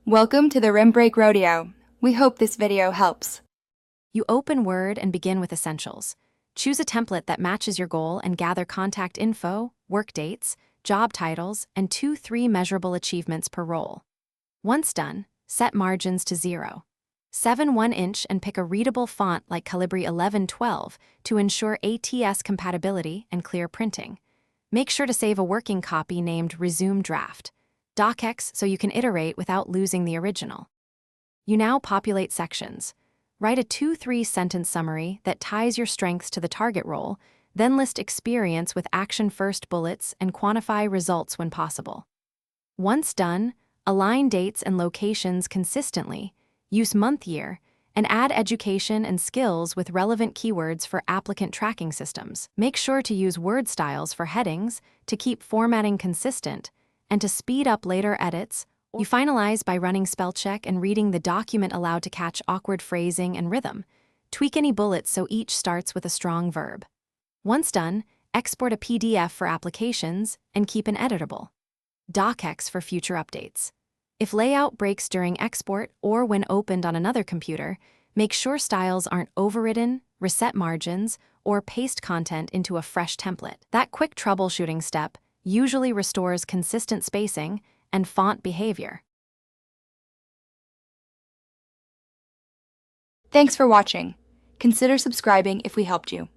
Welcome to the Rim Break Rodeo. We hope this video helps. You open Word and begin with Essentials. Choose a template that matches your goal and gather contact info, work dates, job titles, and 2-3 measurable achievements per role. Once done, set margins to 0. 7 1-inch and pick a readable font like Calibri 1112 to ensure ATS compatibility and clear printing. Make sure to save a working copy named Resume Draft. DocX so you can iterate without losing the original. You now populate sections. Write a 2-3 sentence summary that ties your strengths to the target role, then list experience with action-first bullets and quantify results when possible. Once done, align dates and locations consistently, use month-year, and add education and skills with relevant keywords for applicant tracking systems. Make sure to use word styles for headings to keep formatting consistent and to speed up later edits. You finalize by running spell check and reading the document aloud to catch awkward phrasing and rhythm. Tweak any bullets so each starts with a strong verb. Once done, export a PDF for applications and keep an editable. DocX for future updates. If layout breaks during export or when opened on another computer, make sure styles aren't overridden, reset margins, or paste content into a fresh template. That quick troubleshooting step usually restores consistent spacing and font behavior. Thanks for watching. Consider subscribing if we helped you.